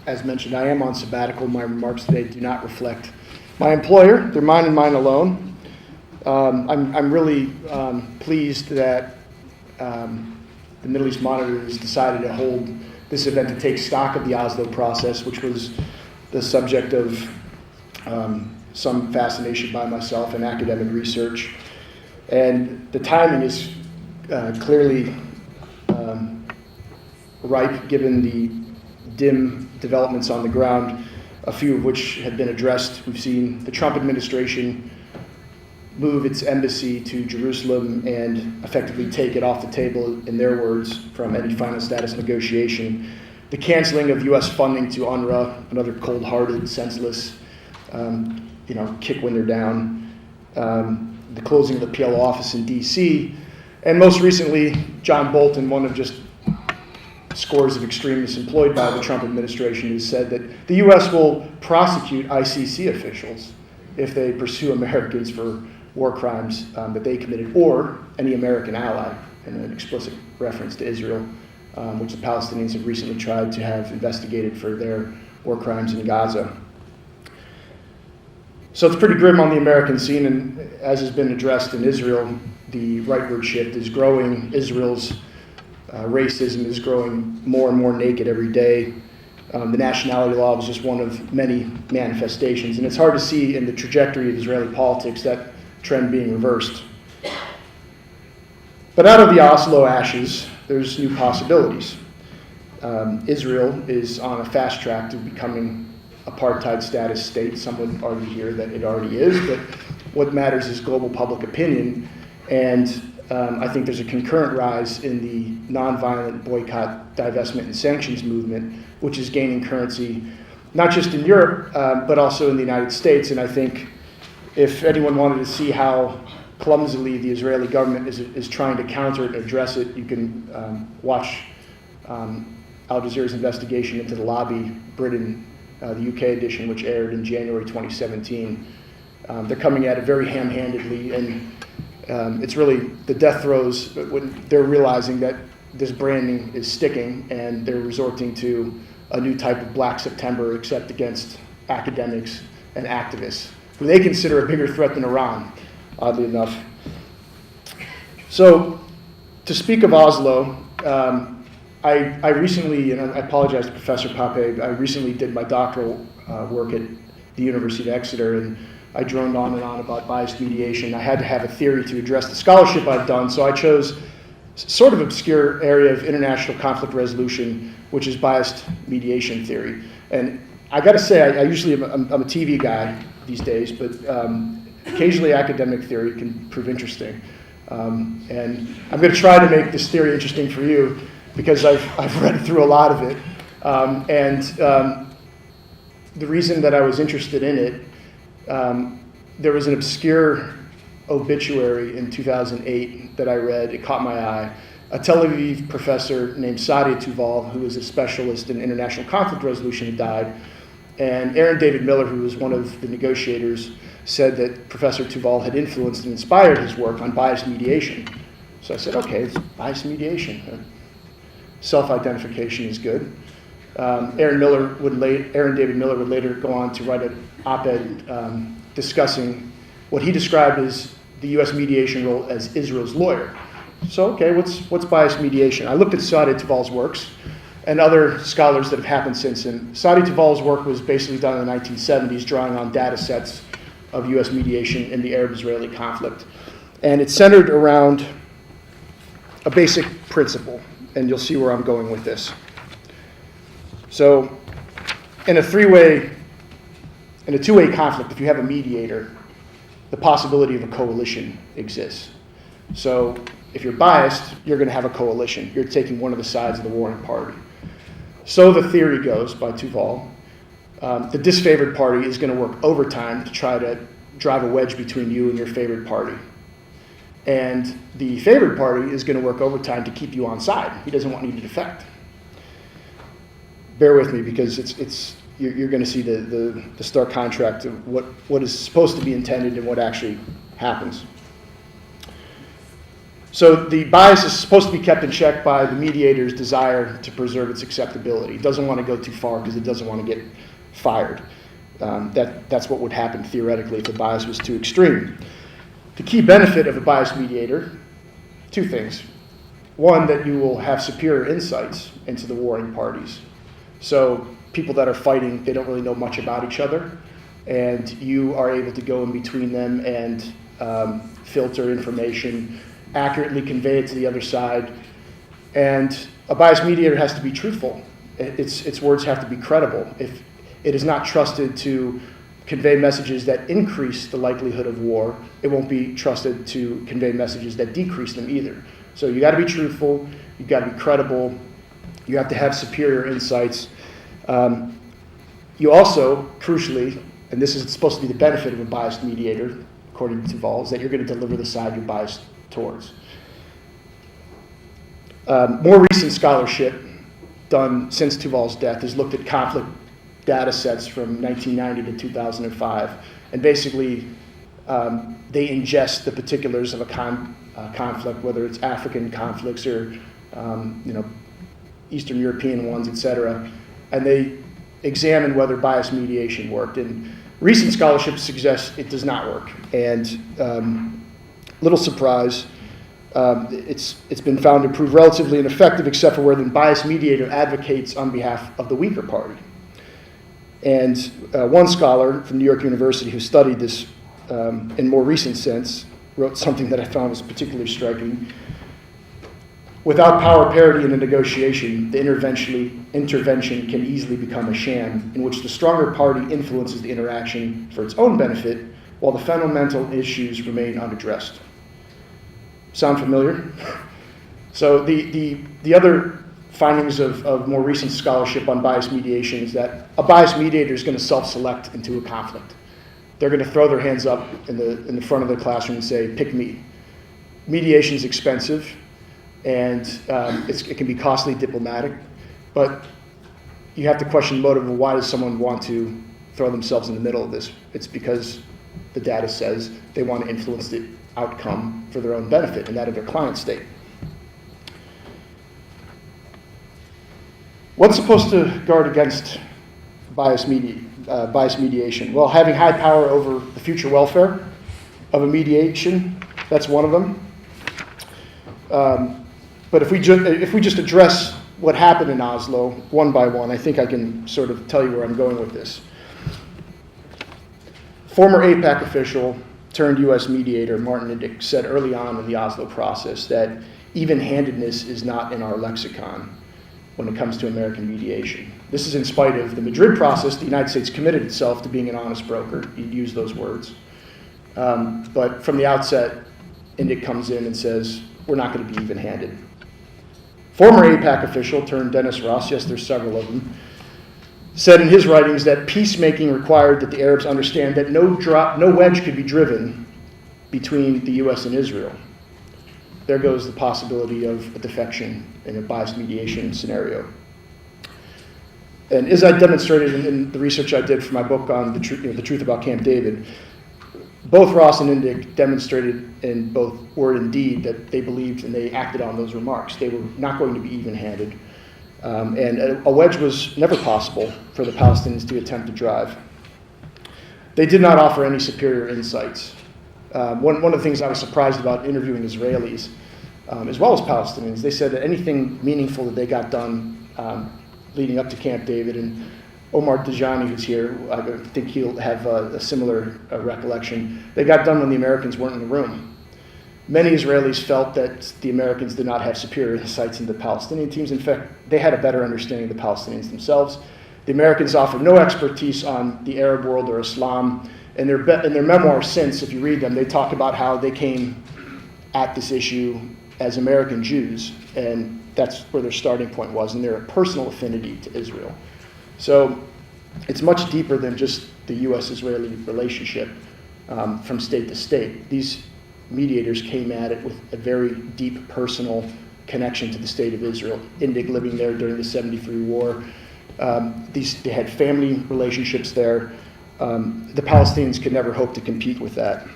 as mentioned, I am on sabbatical. My remarks today do not reflect my employer. They're mine and mine alone. I'm really pleased that the Middle East Monitor has decided to hold this event to take stock of the Oslo process, which was the subject of some fascination by myself and academic research. And the timing is clearly ripe given the dim developments on the ground, a few of which have been addressed. We've seen the Trump administration move its embassy to Jerusalem and effectively take it off the table, in their words, from any final status negotiation. The canceling of U.S. funding to UNRWA, another cold-hearted, senseless, kick when they're down. The closing of the PLO office in D.C., and most recently, John Bolton, one of just scores of extremists employed by the Trump administration, has said that the U.S. will prosecute ICC officials if they pursue Americans for war crimes that they committed, or any American ally, in an explicit reference to Israel, which the Palestinians have recently tried to have investigated for their war crimes in Gaza. So it's pretty grim on the American scene, and as has been addressed in Israel, the rightward shift is growing. Israel's racism is growing more and more naked every day. The nationality law was just one of many manifestations, and it's hard to see in the trajectory of Israeli politics that trend being reversed. But out of the Oslo ashes, there's new possibilities. Israel is on a fast track to becoming apartheid status state. Some would argue here that it already is, but what matters is global public opinion. And I think there's a concurrent rise in the nonviolent boycott, divestment, and sanctions movement, which is gaining currency, not just in Europe, but also in the United States. And I think if anyone wanted to see how clumsily the Israeli government is trying to counter it and address it, you can watch Al Jazeera's investigation into the lobby Britain, the UK edition, which aired in January 2017. They're coming at it very ham-handedly, and it's really the death throes when they're realizing that this branding is sticking, and they're resorting to a new type of Black September, except against academics and activists, who they consider a bigger threat than Iran, oddly enough. So, to speak of Oslo, I recently, and I apologize to Professor Pape, I recently did my doctoral work at the University of Exeter, and I droned on and on about biased mediation. I had to have a theory to address the scholarship I've done, so I chose sort of obscure area of international conflict resolution, which is biased mediation theory. And I got to say, I usually I'm a TV guy these days, but occasionally academic theory can prove interesting. And I'm going to try to make this theory interesting for you, because I've read through a lot of it. The reason that I was interested in it, there was an obscure obituary in 2008 that I read. It caught my eye. A Tel Aviv professor named Sadia Tuval, who was a specialist in international conflict resolution, had died. And Aaron David Miller, who was one of the negotiators, said that Professor Tuval had influenced and inspired his work on biased mediation. So I said, okay, it's biased mediation. Self-identification is good. Aaron David Miller would later go on to write an op-ed discussing what he described as the U.S. mediation role as Israel's lawyer. So, okay, what's biased mediation? I looked at Sadia Tuval's works and other scholars that have happened since. And Sadia Tuval's work was basically done in the 1970s, drawing on data sets of U.S. mediation in the Arab-Israeli conflict. And it's centered around a basic principle, and you'll see where I'm going with this. So, in a two-way conflict, if you have a mediator, the possibility of a coalition exists. So, if you're biased, you're going to have a coalition. You're taking one of the sides of the warring party. So the theory goes, by Tuval, the disfavored party is going to work overtime to try to drive a wedge between you and your favored party. And the favored party is going to work overtime to keep you on side. He doesn't want you to defect. Bear with me, because you're going to see the stark contrast of what is supposed to be intended and what actually happens. So the bias is supposed to be kept in check by the mediator's desire to preserve its acceptability. It doesn't want to go too far because it doesn't want to get fired. That's what would happen theoretically if the bias was too extreme. The key benefit of a biased mediator, two things. One, that you will have superior insights into the warring parties. So people that are fighting, they don't really know much about each other, and you are able to go in between them and filter information, accurately convey it to the other side. And a biased mediator has to be truthful. Its words have to be credible. If it is not trusted to convey messages that increase the likelihood of war, it won't be trusted to convey messages that decrease them either. So you got to be truthful, you got to be credible, you have to have superior insights. You also, crucially, and this is supposed to be the benefit of a biased mediator, according to Tuval, is that you're going to deliver the side you're biased towards. More recent scholarship done since Tuval's death has looked at conflict data sets from 1990 to 2005, and basically they ingest the particulars of a conflict, whether it's African conflicts or Eastern European ones, etc., and they examine whether biased mediation worked. And recent scholarship suggests it does not work. And little surprise, it's been found to prove relatively ineffective, except for where the biased mediator advocates on behalf of the weaker party. And one scholar from New York University who studied this in more recent sense wrote something that I found was particularly striking. Without power parity in a negotiation, the intervention can easily become a sham in which the stronger party influences the interaction for its own benefit while the fundamental issues remain unaddressed. Sound familiar? So the other findings of more recent scholarship on biased mediation is that a biased mediator is going to self-select into a conflict. They're going to throw their hands up in the front of the classroom and say, pick me. Mediation is expensive, and it can be costly diplomatic, but you have to question the motive of why does someone want to throw themselves in the middle of this. It's because the data says they want to influence the outcome for their own benefit and that of their client state. What's supposed to guard against biased mediation? Well, having high power over the future welfare of a mediation, that's one of them. But if we just address what happened in Oslo one by one, I think I can sort of tell you where I'm going with this. Former AIPAC official turned U.S. mediator Martin Indyk said early on in the Oslo process that even-handedness is not in our lexicon when it comes to American mediation. This is in spite of the Madrid process. The United States committed itself to being an honest broker. He'd use those words. But from the outset, Indyk comes in and says, we're not going to be even-handed. Former AIPAC official turned Dennis Ross, yes, there's several of them, said in his writings that peacemaking required that the Arabs understand that no wedge could be driven between the U.S. and Israel. There goes the possibility of a defection in a biased mediation scenario. And as I demonstrated in the research I did for my book on the truth about Camp David, both Ross and Indyk demonstrated in both word and deed that they believed and they acted on those remarks. They were not going to be even-handed. And a wedge was never possible for the Palestinians to attempt to drive. They did not offer any superior insights. One of the things I was surprised about interviewing Israelis, as well as Palestinians, they said that anything meaningful that they got done leading up to Camp David, and Omar Dajani, who's here, I think he'll have a similar recollection, they got done when the Americans weren't in the room. Many Israelis felt that the Americans did not have superior insights into the Palestinian teams. In fact, they had a better understanding of the Palestinians themselves. The Americans offered no expertise on the Arab world or Islam. In their memoirs since, if you read them, they talk about how they came at this issue as American Jews, and that's where their starting point was, and their personal affinity to Israel. So it's much deeper than just the U.S.-Israeli relationship from state to state. These mediators came at it with a very deep personal connection to the state of Israel. Indyk living there during the 73 war. They had family relationships there. The Palestinians could never hope to compete with that.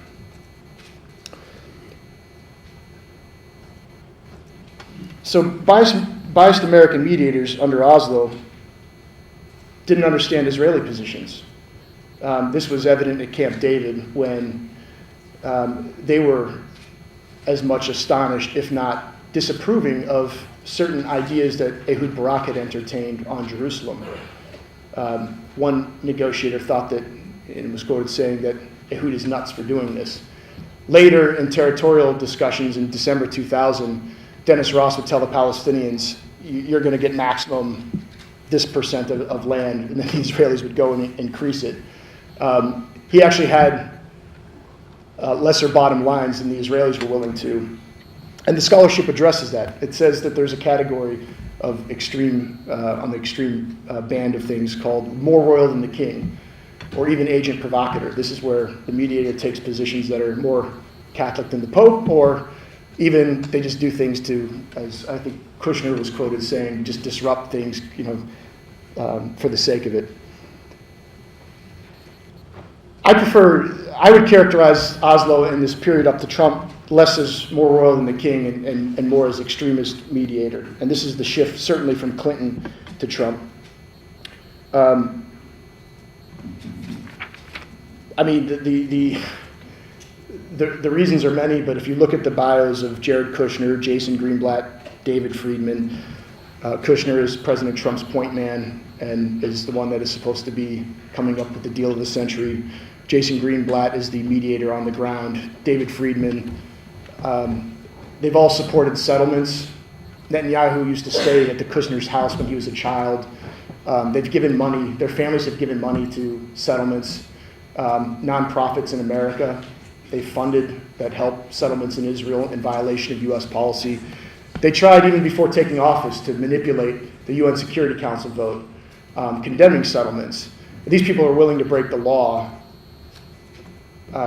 So biased American mediators under Oslo didn't understand Israeli positions. This was evident at Camp David when they were as much astonished, if not disapproving, of certain ideas that Ehud Barak had entertained on Jerusalem. One negotiator thought that, and was quoted saying that Ehud is nuts for doing this. Later, in territorial discussions in December 2000, Dennis Ross would tell the Palestinians, you're going to get maximum this percent of land, and then the Israelis would go and increase it. He actually had lesser bottom lines than the Israelis were willing to. And the scholarship addresses that. It says that there's a category of extreme, on the extreme band of things called more royal than the king, or even agent provocateur. This is where the mediator takes positions that are more Catholic than the Pope, or even they just do things to, as I think Kushner was quoted saying, just disrupt things, for the sake of it. I would characterize Oslo in this period up to Trump less as more royal than the king and more as extremist mediator. And this is the shift certainly from Clinton to Trump. I mean, the reasons are many, but if you look at the bios of Jared Kushner, Jason Greenblatt, David Friedman, Kushner is President Trump's point man and is the one that is supposed to be coming up with the deal of the century. Jason Greenblatt is the mediator on the ground. David Friedman, they've all supported settlements. Netanyahu used to stay at the Kushner's house when he was a child. They've given money, their families have given money to settlements. Nonprofits in America, they funded that help settlements in Israel in violation of U.S. policy. They tried even before taking office to manipulate the UN Security Council vote condemning settlements. These people are willing to break the law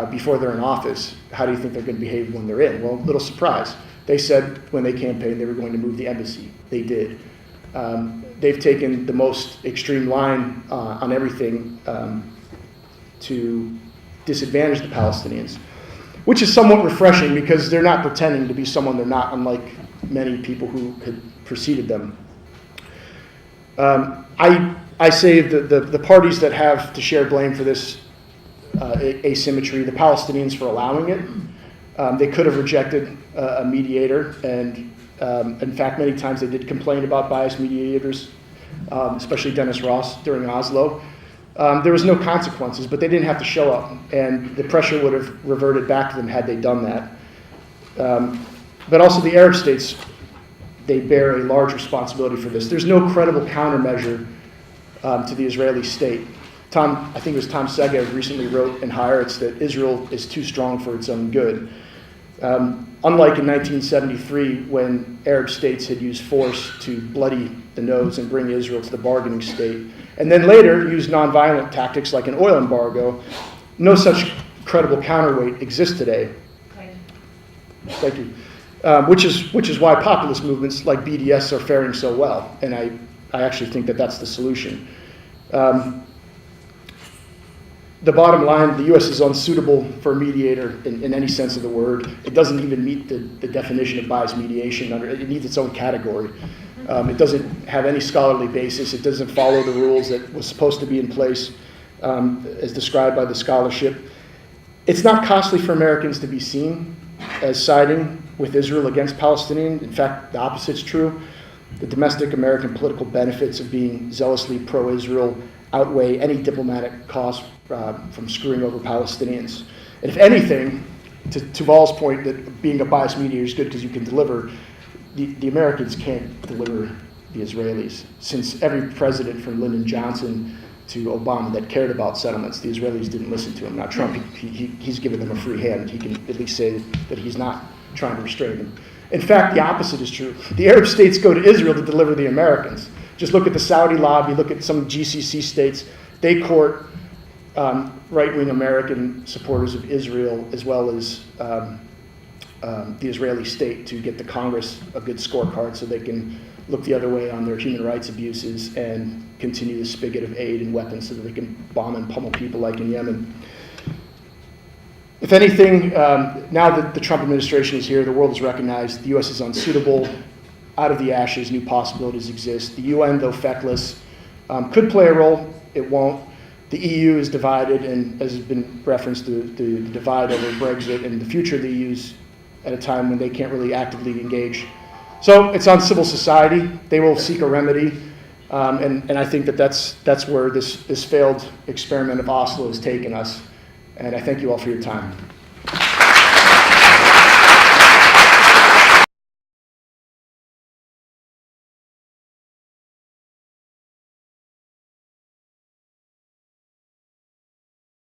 before they're in office. How do you think they're going to behave when they're in? Well, little surprise. They said when they campaigned they were going to move the embassy. They did. They've taken the most extreme line on everything to disadvantage the Palestinians, which is somewhat refreshing because they're not pretending to be someone they're not, unlike many people who had preceded them. I say the parties that have to share blame for this asymmetry, the Palestinians for allowing it. They could have rejected a mediator, and in fact, many times they did complain about biased mediators, especially Dennis Ross during Oslo. There was no consequences, but they didn't have to show up, and the pressure would have reverted back to them had they done that. But also the Arab states, they bear a large responsibility for this. There's no credible countermeasure to the Israeli state. I think it was Tom Segev recently wrote in Haaretz that Israel is too strong for its own good. Unlike in 1973, when Arab states had used force to bloody the nose and bring Israel to the bargaining state, and then later used nonviolent tactics like an oil embargo, no such credible counterweight exists today. Thank you. Which is why populist movements like BDS are faring so well, and I actually think that that's the solution. The bottom line, the U.S. is unsuitable for a mediator in any sense of the word. It doesn't even meet the definition of biased mediation. It needs its own category. It doesn't have any scholarly basis. It doesn't follow the rules that was supposed to be in place as described by the scholarship. It's not costly for Americans to be seen as siding with Israel against Palestinians. In fact, the opposite's true. The domestic American political benefits of being zealously pro-Israel outweigh any diplomatic cost from screwing over Palestinians. And if anything, to Tuval's point that being a biased mediator is good because you can deliver, the Americans can't deliver the Israelis. Since every president from Lyndon Johnson to Obama that cared about settlements, the Israelis didn't listen to him. Now Trump, he's given them a free hand. He can at least say that he's not trying to restrain them. In fact, the opposite is true. The Arab states go to Israel to deliver the Americans. Just look at the Saudi lobby, look at some GCC states. They court right-wing American supporters of Israel as well as the Israeli state to get the Congress a good scorecard so they can look the other way on their human rights abuses and continue the spigot of aid and weapons so that they can bomb and pummel people like in Yemen. If anything, now that the Trump administration is here, the world has recognized the U.S. is unsuitable. out of the ashes, new possibilities exist. The UN, though feckless, could play a role. It won't. The EU is divided, and as has been referenced, the divide over Brexit and the future of the EU is at a time when they can't really actively engage. So it's on civil society. They will seek a remedy, and I think that's where this failed experiment of Oslo has taken us. And I thank you all for your time.